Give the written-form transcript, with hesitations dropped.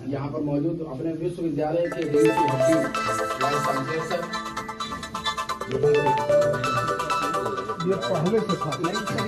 यहाँ पर मौजूद अपने विश्वविद्यालय के रीढ़ की हड्डी ये पहले से था।